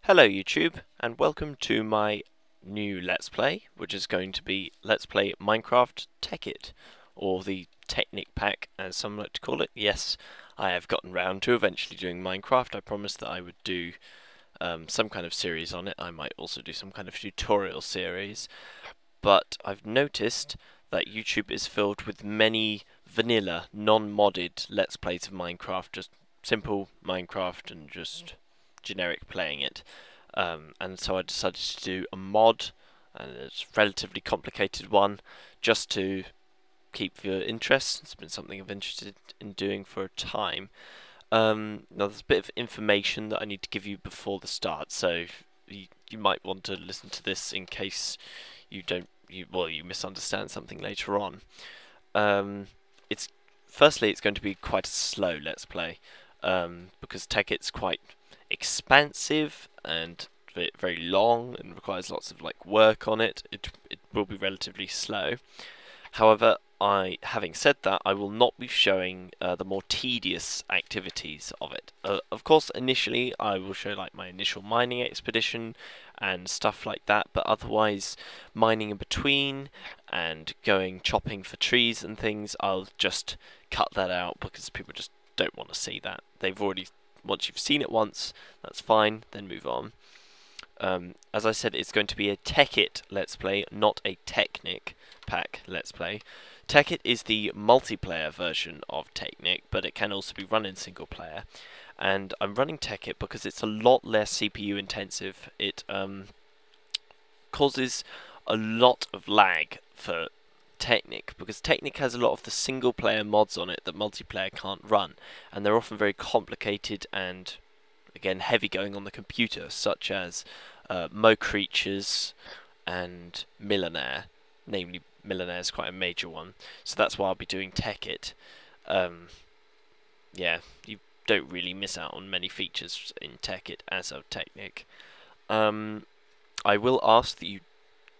Hello YouTube, and welcome to my new Let's Play, which is going to be Let's Play Minecraft Tekkit, or the Technic pack as some like to call it. Yes, I have gotten round to eventually doing Minecraft. I promised that I would do some kind of series on it. I might also do some kind of tutorial series, but I've noticed that YouTube is filled with many vanilla, non-modded Let's Plays of Minecraft, just simple Minecraft and just generic playing it. And so I decided to do a mod, and it's a relatively complicated one, just to keep your interest. It's been something I've interested in doing for a time. Now there's a bit of information that I need to give you before the start, so you might want to listen to this in case you misunderstand something later on. It's firstly, it's going to be quite a slow Let's Play, because Tekkit's quite expansive and very long and requires lots of work on it. It will be relatively slow. However, having said that, I will not be showing the more tedious activities of it. Of course, initially I will show my initial mining expedition and stuff like that, but otherwise, mining in between and going chopping for trees and things, I'll just cut that out because people just don't want to see that. Once you've seen it once, that's fine, then move on. As I said, it's going to be a Tekkit Let's Play, not a Technic pack Let's Play. Tekkit is the multiplayer version of Technic, but it can also be run in single player. And I'm running Tekkit because it's a lot less CPU intensive. It causes a lot of lag for Technic, because Technic has a lot of the single player mods on it that multiplayer can't run, and they're often very complicated and again heavy going on the computer, such as Mo Creatures and Millionaire. Namely, Millionaire is quite a major one, so that's why I'll be doing Tekkit. Yeah, you don't really miss out on many features in Tekkit as of Technic. I will ask that you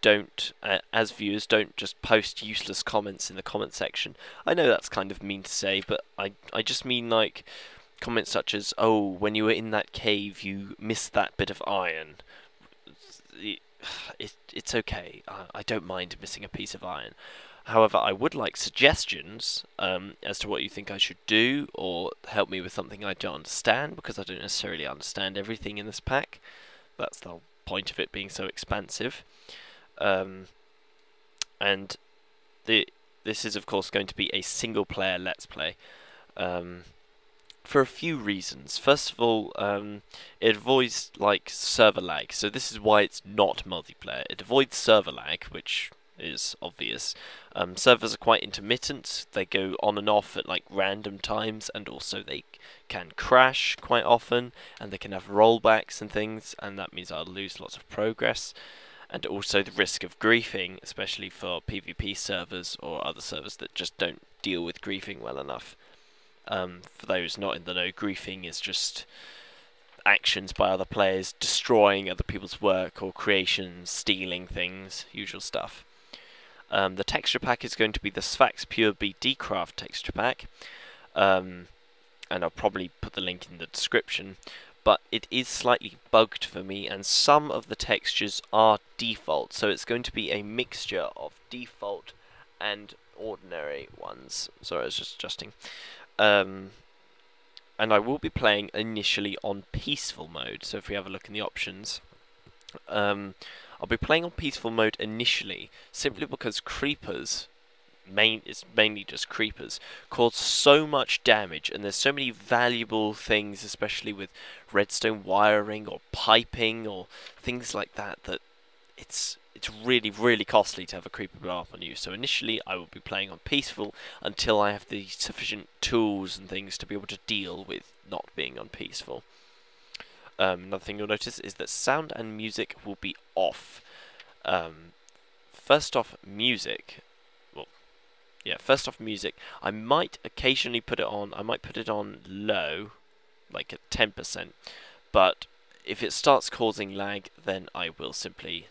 don't, as viewers, don't just post useless comments in the comment section. I know that's kind of mean to say, but I just mean comments such as, "Oh, when you were in that cave, you missed that bit of iron." It's okay. I don't mind missing a piece of iron. However, I would like suggestions as to what you think I should do, or help me with something I don't understand, because I don't necessarily understand everything in this pack. That's the point of it being so expansive. And this is of course going to be a single player Let's Play, for a few reasons. First of all, it avoids server lag, so this is why it's not multiplayer. It avoids server lag, which is obvious. Servers are quite intermittent. They go on and off at random times, and also they can crash quite often, and they can have rollbacks and things, and that means I'll lose lots of progress. And also the risk of griefing, especially for PvP servers or other servers that just don't deal with griefing well enough. For those not in the know, griefing is just actions by other players destroying other people's work or creations, stealing things, usual stuff. The texture pack is going to be the Sphax Pure BD Craft texture pack, and I'll probably put the link in the description. But it is slightly bugged for me, and some of the textures are default, so it's going to be a mixture of default and ordinary ones. Sorry, I was just adjusting. And I will be playing initially on peaceful mode, so if we have a look in the options, I'll be playing on peaceful mode initially, simply because creepers, it's mainly just creepers, cause so much damage, and there's so many valuable things, especially with redstone wiring or piping or things like that, that it's really, really costly to have a creeper blow up on you. So initially I will be playing on peaceful until I have the sufficient tools and things to be able to deal with not being on peaceful. Another thing you'll notice is that sound and music will be off. First off, music. First off, music. I might occasionally put it on. I might put it on low, like at 10%. But if it starts causing lag, then I will simply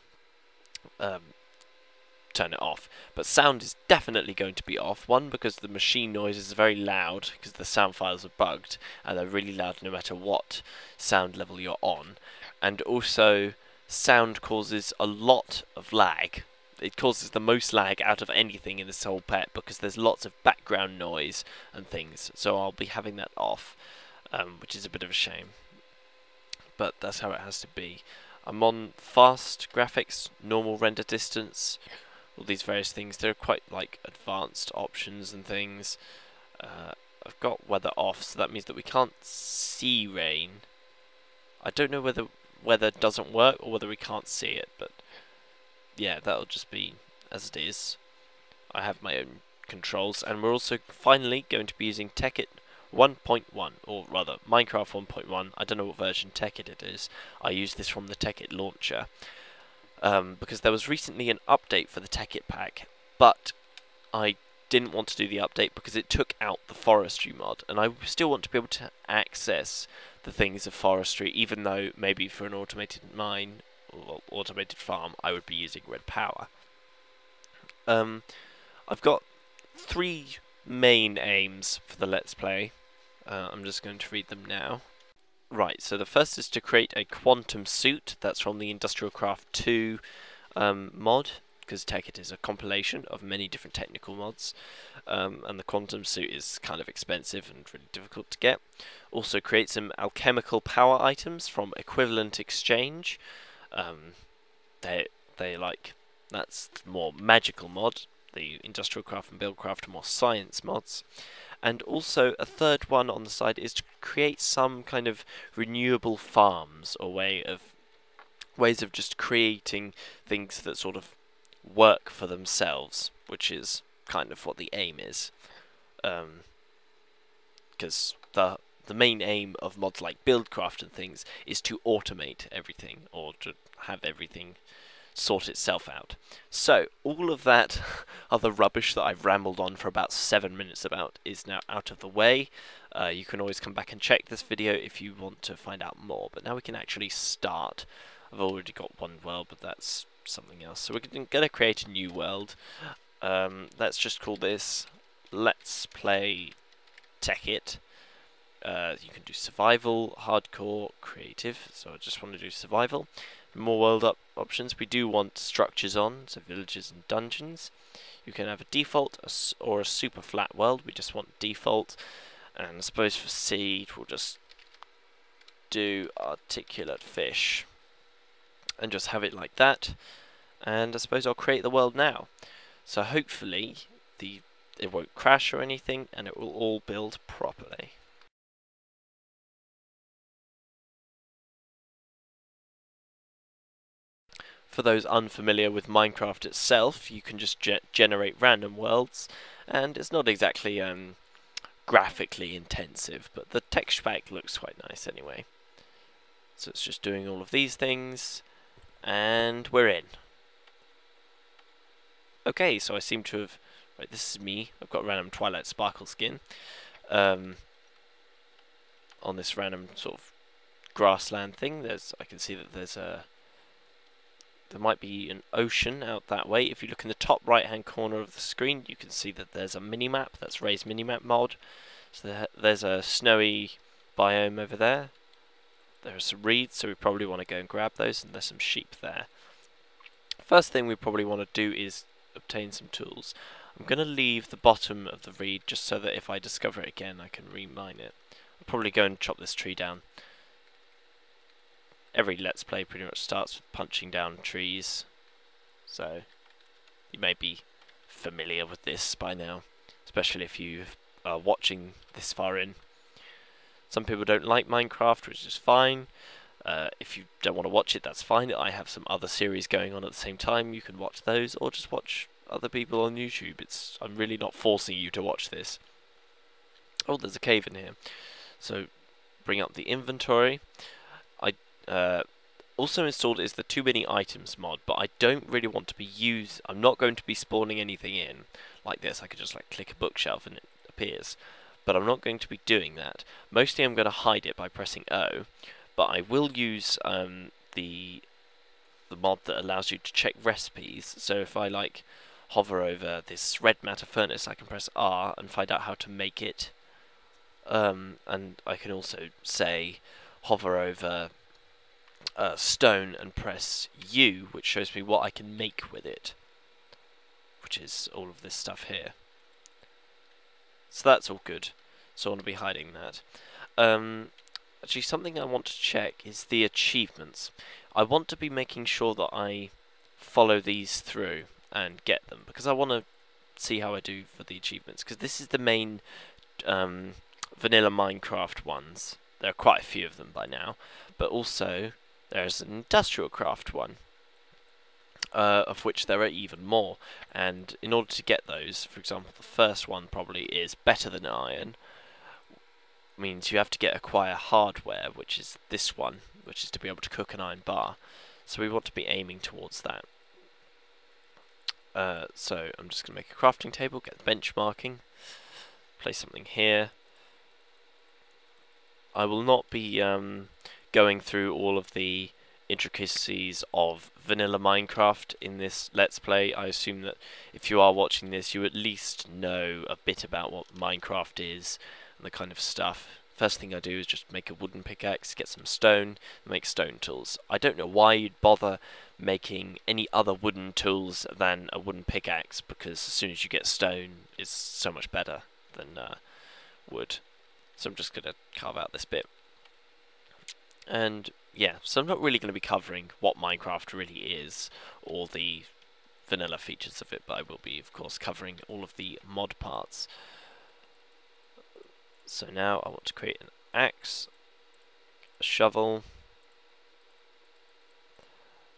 turn it off. But sound is definitely going to be off. One, because the machine noise is very loud, because the sound files are bugged, and they're really loud no matter what sound level you're on. and also sound causes a lot of lag. It causes the most lag out of anything in this whole pet because there's lots of background noise and things, so I'll be having that off, which is a bit of a shame, but that's how it has to be. I'm on fast graphics, normal render distance, all these various things. They're quite like advanced options and things. I've got weather off, so that means that we can't see rain. I don't know whether weather doesn't work or whether we can't see it, but yeah, that'll just be as it is. I have my own controls, and we're also finally going to be using Tekkit 1.1, or rather Minecraft 1.1. I don't know what version Tekkit it is. I use this from the Tekkit launcher, because there was recently an update for the Tekkit pack, but I didn't want to do the update because it took out the forestry mod, and I still want to be able to access the things of forestry, even though maybe for an automated mine or automated farm I would be using red power. I've got 3 main aims for the Let's Play. I'm just going to read them now. Right, so the first is to create a quantum suit. That's from the Industrial Craft 2 mod, because Tekkit is a compilation of many different technical mods, and the quantum suit is kind of expensive and really difficult to get. Also create some alchemical power items from Equivalent Exchange. They like, that's more magical mod. The Industrial Craft and Buildcraft are more science mods. And also a third one on the side is to create some kind of renewable farms, or ways of just creating things that sort of work for themselves, which is kind of what the aim is. Because the main aim of mods like Buildcraft and things is to automate everything, or to have everything sort itself out. So all of that other rubbish that I've rambled on for about 7 minutes about is now out of the way. You can always come back and check this video if you want to find out more, but now we can actually start. I've already got one world, but that's something else. So we're going to create a new world. Let's just call this Let's Play Tekkit. You can do survival, hardcore, creative, so I just want to do survival. More world options. We do want structures on, so villages and dungeons. You can have a default or a super flat world. We just want default. And I suppose for seed we'll just do ArticulateFish and just have it like that. And I suppose I'll create the world now. So hopefully it won't crash or anything, and it will all build properly. For those unfamiliar with Minecraft itself, you can just generate random worlds, and it's not exactly graphically intensive, but the texture pack looks quite nice anyway. So it's just doing all of these things, and we're in. Okay, so I seem to have... Right, this is me. I've got random Twilight Sparkle skin. On this random sort of grassland thing, I can see that there might be an ocean out that way. If you look in the top right hand corner of the screen, you can see that there's a minimap. That's Ray's minimap mod. So there's a snowy biome over there. There are some reeds, so we probably want to go and grab those, and there's some sheep there. First thing we probably want to do is obtain some tools. I'm going to leave the bottom of the reed just so that if I discover it again I can remine it. I'll probably go and chop this tree down. Every Let's Play pretty much starts with punching down trees, so you may be familiar with this by now, especially if you are watching this far in. Some people don't like Minecraft, which is fine. If you don't want to watch it, that's fine. I have some other series going on at the same time. You can watch those, or just watch other people on YouTube. I'm really not forcing you to watch this. Oh, there's a cave in here. So bring up the inventory. Also installed is the too many items mod, but I don't really want to be I'm not going to be spawning anything in like this. I could just like click a bookshelf and it appears, but I'm not going to be doing that. Mostly I'm going to hide it by pressing O, but I will use the mod that allows you to check recipes. So if I like hover over this red matter furnace, I can press R and find out how to make it. And I can also say hover over stone and press U, which shows me what I can make with it, which is all of this stuff here. So that's all good. So I want to be hiding that. Actually, something I want to check is the achievements. I want to be making sure that I follow these through and get them, because I want to see how I do for the achievements, because this is the main vanilla Minecraft ones. There are quite a few of them by now, but also there's an industrial craft one, of which there are even more, and in order to get those, for example, the first one probably is better than iron, means you have to acquire hardware, which is this one, which is to be able to cook an iron bar. So we want to be aiming towards that. So I'm just going to make a crafting table, get the benchmarking, place something here. I will not be going through all of the intricacies of vanilla Minecraft in this Let's Play. I assume that if you are watching this, you at least know a bit about what Minecraft is and the kind of stuff. First thing I do is just make a wooden pickaxe, get some stone, and make stone tools. I don't know why you'd bother making any other wooden tools than a wooden pickaxe, because as soon as you get stone, it's so much better than wood. So I'm just going to carve out this bit. And yeah, so I'm not really going to be covering what Minecraft really is, or the vanilla features of it, but I will be, of course, covering all of the mod parts. So now I want to create an axe, a shovel,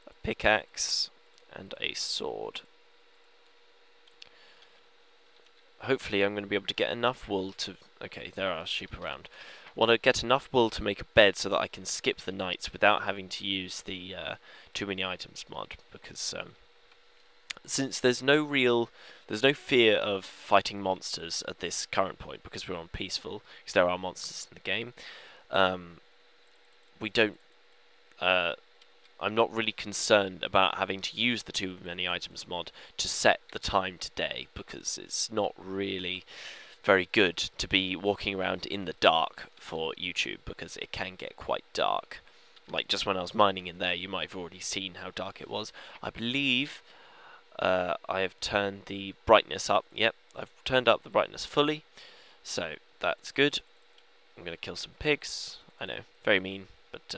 a pickaxe, and a sword. Hopefully I'm going to be able to get enough wool to... Okay, there are sheep around. Want to get enough wool to make a bed so that I can skip the nights without having to use the too many items mod, because since there's no fear of fighting monsters at this current point, because we're on peaceful, because there are monsters in the game, we don't I'm not really concerned about having to use the too many items mod to set the time today, because it's not really very good to be walking around in the dark for YouTube, because it can get quite dark. Like just when I was mining in there, you might have already seen how dark it was. I believe I have turned the brightness up. Yep, I've turned up the brightness fully, so that's good. I'm going to kill some pigs. I know, very mean, but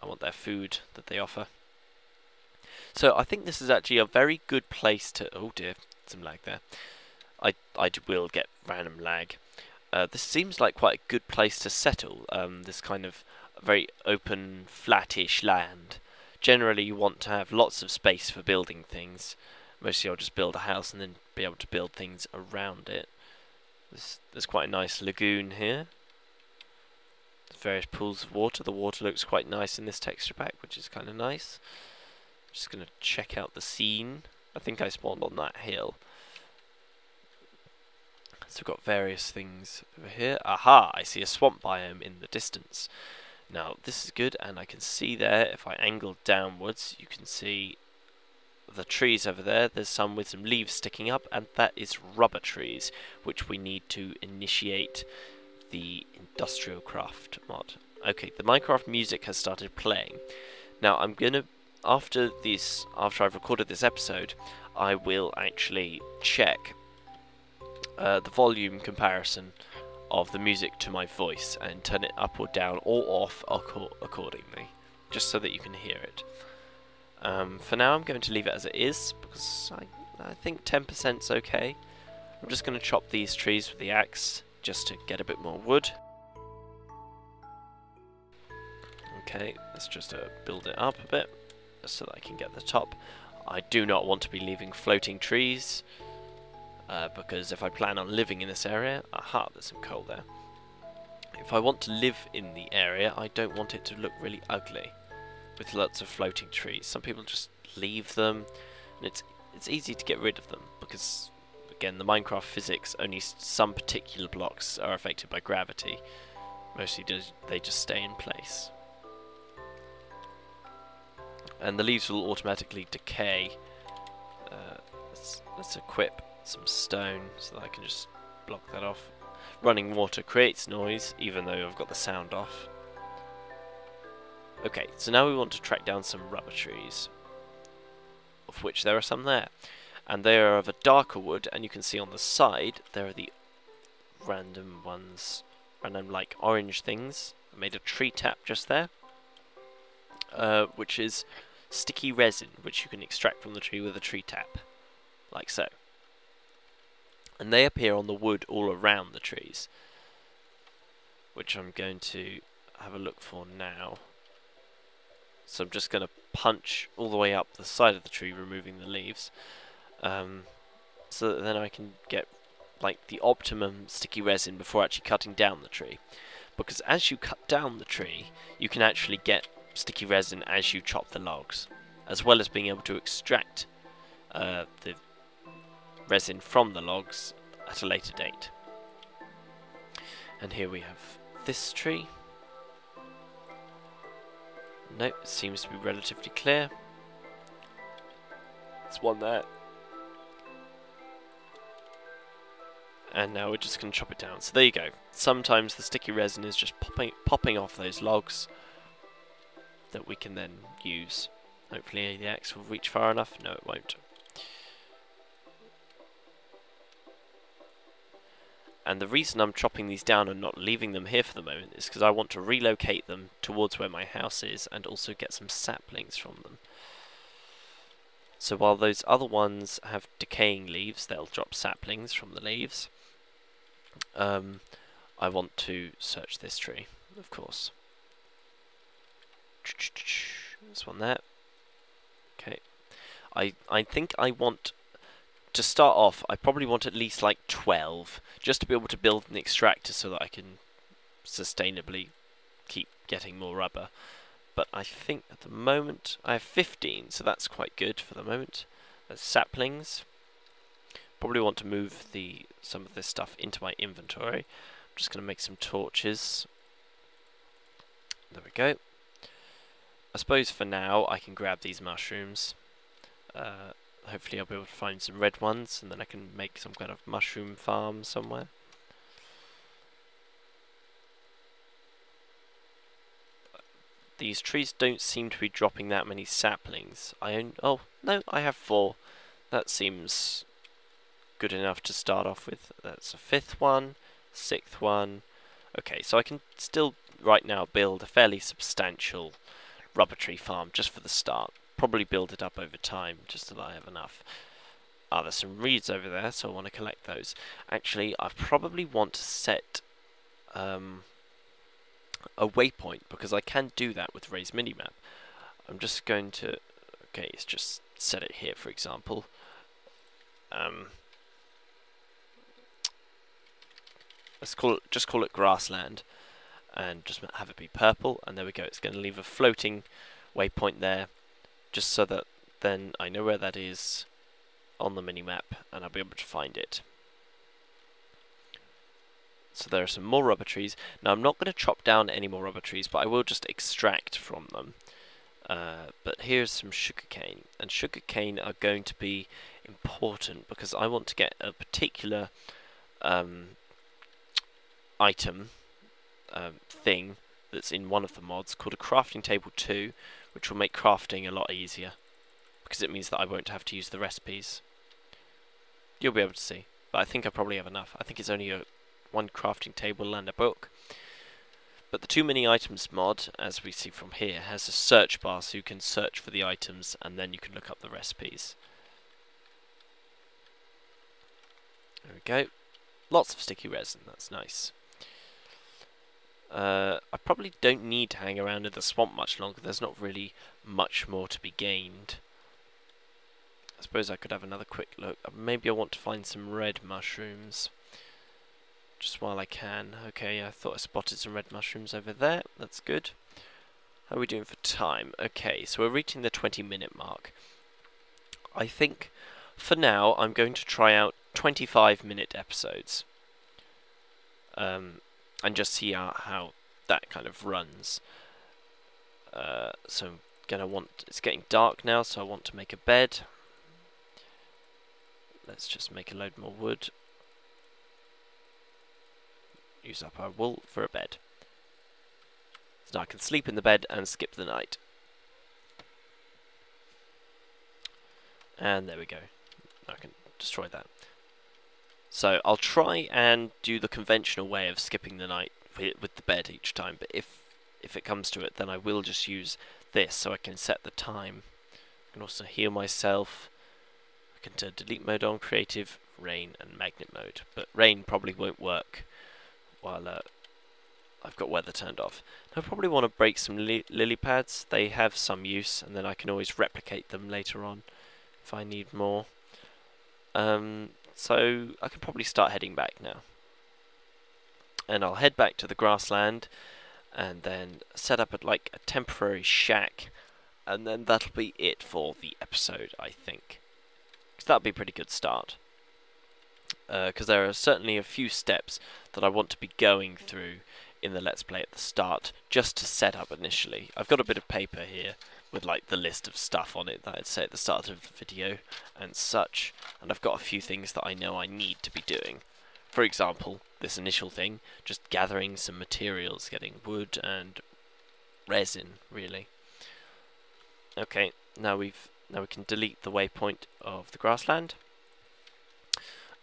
I want their food that they offer. So I think this is actually a very good place to... Oh dear, some lag there. I will get random lag. This seems like quite a good place to settle, this kind of very open, flattish land. Generally you want to have lots of space for building things. Mostly I'll just build a house and then be able to build things around it. There's quite a nice lagoon here. There's various pools of water. The water looks quite nice in this texture pack, which is kind of nice. I'm just going to check out the scene. I think I spawned on that hill. So we've got various things over here. Aha! I see a swamp biome in the distance. Now this is good, and I can see there, if I angle downwards, you can see the trees over there. There's some with some leaves sticking up, and that is rubber trees, which we need to initiate the industrial craft mod. Okay, the Minecraft music has started playing. Now I'm gonna, after I've recorded this episode, I will actually check the volume comparison of the music to my voice and turn it up or down or off accordingly, just so that you can hear it. For now I'm going to leave it as it is, because I think 10% is okay. I'm just going to chop these trees with the axe just to get a bit more wood. Okay, let's just build it up a bit so that I can get the top. I do not want to be leaving floating trees, because if I plan on living in this area... Aha, there's some coal there. If I want to live in the area, I don't want it to look really ugly with lots of floating trees. Some people just leave them, and it's easy to get rid of them, because again, the Minecraft physics, only some particular blocks are affected by gravity. Mostly they just stay in place. And the leaves will automatically decay. Let's equip some stone so that I can just block that off. Running water creates noise, even though I've got the sound off. Okay, so now we want to track down some rubber trees, of which there are some there. And they are of a darker wood, and you can see on the side there are the random ones, random like orange things. I made a tree tap just there, which is sticky resin, which you can extract from the tree with a tree tap, like so. And they appear on the wood all around the trees, which I'm going to have a look for now. So I'm just going to punch all the way up the side of the tree, removing the leaves, so that then I can get like the optimum sticky resin before actually cutting down the tree. Because as you cut down the tree, you can actually get sticky resin as you chop the logs, as well as being able to extract the resin from the logs at a later date. And here we have this tree. Nope, it seems to be relatively clear. There's one there. And now we're just going to chop it down. So there you go. Sometimes the sticky resin is just popping off those logs that we can then use. Hopefully the axe will reach far enough. No, it won't. And the reason I'm chopping these down and not leaving them here for the moment is because I want to relocate them towards where my house is and also get some saplings from them. So while those other ones have decaying leaves, they'll drop saplings from the leaves. I want to search this tree, of course. This one there. Okay. I think I want... To start off, I probably want at least like 12, just to be able to build an extractor so that I can sustainably keep getting more rubber. But I think at the moment I have 15, so that's quite good for the moment. There's saplings. Probably want to move some of this stuff into my inventory. I'm just going to make some torches. There we go. I suppose for now I can grab these mushrooms. Hopefully I'll be able to find some red ones, and then I can make some kind of mushroom farm somewhere. These trees don't seem to be dropping that many saplings. Oh, no, I have 4. That seems good enough to start off with. That's a 5th one, 6th one. Okay, so I can still, right now, build a fairly substantial rubber tree farm just for the start. Probably build it up over time, just so that I have enough. Ah, there's some reeds over there, so I want to collect those. Actually, I probably want to set a waypoint, because I can do that with Ray's minimap. I'm just going to... Okay, let's just set it here, for example. Let's just call it grassland, and just have it be purple, and there we go. It's going to leave a floating waypoint there, just so that then I know where that is on the minimap, and I'll be able to find it. So there are some more rubber trees. Now I'm not going to chop down any more rubber trees, but I will just extract from them. But here's some sugarcane, and sugarcane are going to be important because I want to get a particular item thing that's in one of the mods called a crafting table 2, which will make crafting a lot easier because it means that I won't have to use the recipes. You'll be able to see, but I think I probably have enough. I think it's only one crafting table and a book. But the too many items mod, as we see from here, has a search bar, so you can search for the items and then you can look up the recipes. There we go. Lots of sticky resin, that's nice. I probably don't need to hang around in the swamp much longer. There's not really much more to be gained. I suppose I could have another quick look. Maybe I want to find some red mushrooms. Just while I can. Okay, I thought I spotted some red mushrooms over there. That's good. How are we doing for time? Okay, so we're reaching the 20-minute mark. I think for now I'm going to try out 25-minute episodes. And just see how that kind of runs. So I'm gonna it's getting dark now, so I want to make a bed. Let's just make a load more wood. Use up our wool for a bed. So now I can sleep in the bed and skip the night. And there we go. I can destroy that. So I'll try and do the conventional way of skipping the night with the bed each time, but if it comes to it, then I will just use this so I can set the time. I can also heal myself. I can turn delete mode on, creative, rain, and magnet mode. But rain probably won't work while I've got weather turned off. I probably want to break some lily pads. They have some use, and then I can always replicate them later on if I need more. So I can probably start heading back now. And I'll head back to the grassland and then set up like a temporary shack, and then that'll be it for the episode, I think. Because that'll be a pretty good start. Because there are certainly a few steps that I want to be going through in the Let's Play at the start, just to set up initially. I've got a bit of paper here with like the list of stuff on it that I'd say at the start of the video and such, and I've got a few things that I know I need to be doing. For example, this initial thing, just gathering some materials, getting wood and resin, really. Okay, now we can delete the waypoint of the grassland.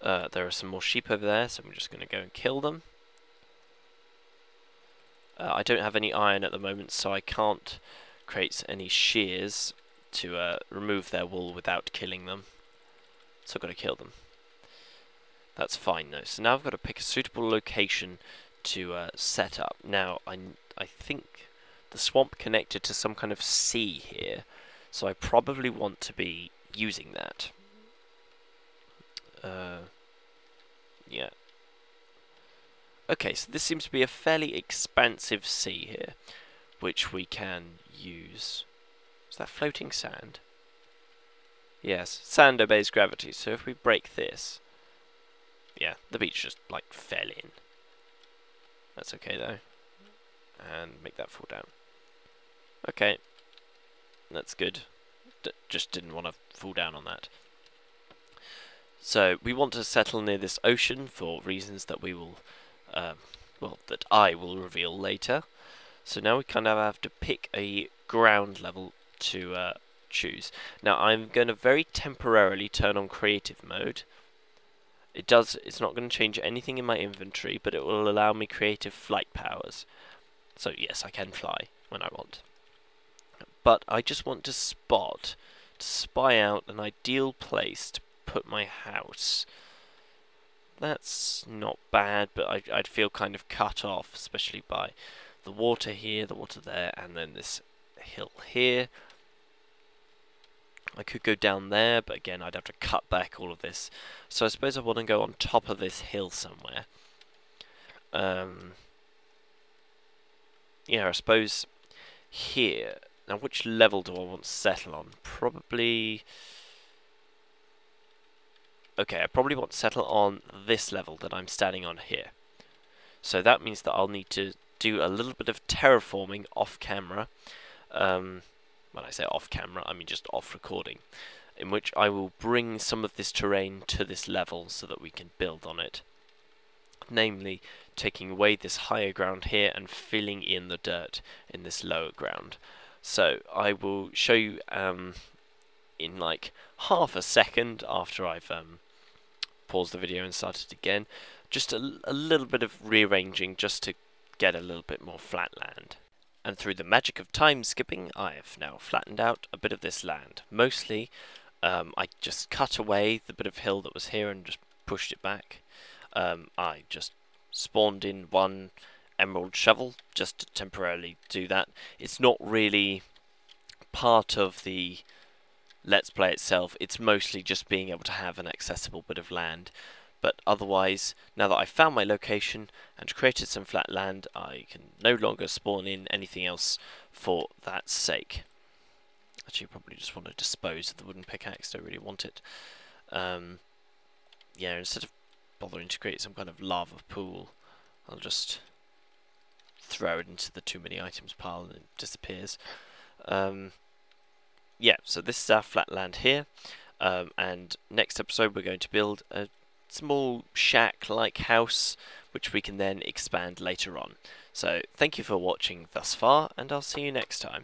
There are some more sheep over there, so I'm just going to go and kill them. I don't have any iron at the moment, so I can't create any shears to remove their wool without killing them. So I've got to kill them. That's fine though. So now I've got to pick a suitable location to set up. Now I think the swamp connected to some kind of sea here, so I probably want to be using that. Yeah. Okay, so this seems to be a fairly expansive sea here, which we can use. Is that floating sand? Yes, sand obeys gravity, so if we break this, yeah, the beach just like fell in. That's okay though. And make that fall down. Okay, that's good. Just didn't want to fall down on that. So we want to settle near this ocean for reasons that we will, well, that I will reveal later. So now we kind of have to pick a ground level to choose. Now I'm going to very temporarily turn on creative mode. It's not going to change anything in my inventory, but it will allow me creative flight powers. So yes, I can fly when I want. But I just want to spy out an ideal place to put my house. That's not bad, but I'd feel kind of cut off, especially by the water here, the water there, and then this hill here. I could go down there, but again, I'd have to cut back all of this. So I suppose I want to go on top of this hill somewhere. Yeah, I suppose here. Now, which level do I want to settle on? Probably... Okay, I probably want to settle on this level that I'm standing on here. So that means that I'll need to do a little bit of terraforming off camera. When I say off camera, I mean just off recording, in which I will bring some of this terrain to this level so that we can build on it. Namely, taking away this higher ground here and filling in the dirt in this lower ground. So I will show you in like half a second after I've paused the video and started again, just a little bit of rearranging just to get a little bit more flat land. And through the magic of time skipping, I have now flattened out a bit of this land. Mostly, I just cut away the bit of hill that was here and just pushed it back. I just spawned in one emerald shovel just to temporarily do that. It's not really part of the Let's Play itself. It's mostly just being able to have an accessible bit of land. But otherwise, now that I've found my location and created some flat land, I can no longer spawn in anything else for that sake. Actually, probably just want to dispose of the wooden pickaxe, don't really want it. Yeah, instead of bothering to create some kind of lava pool, I'll just throw it into the too many items pile and it disappears. Yeah, so this is our flat land here, and next episode we're going to build a small shack-like house which we can then expand later on. So thank you for watching thus far, and I'll see you next time.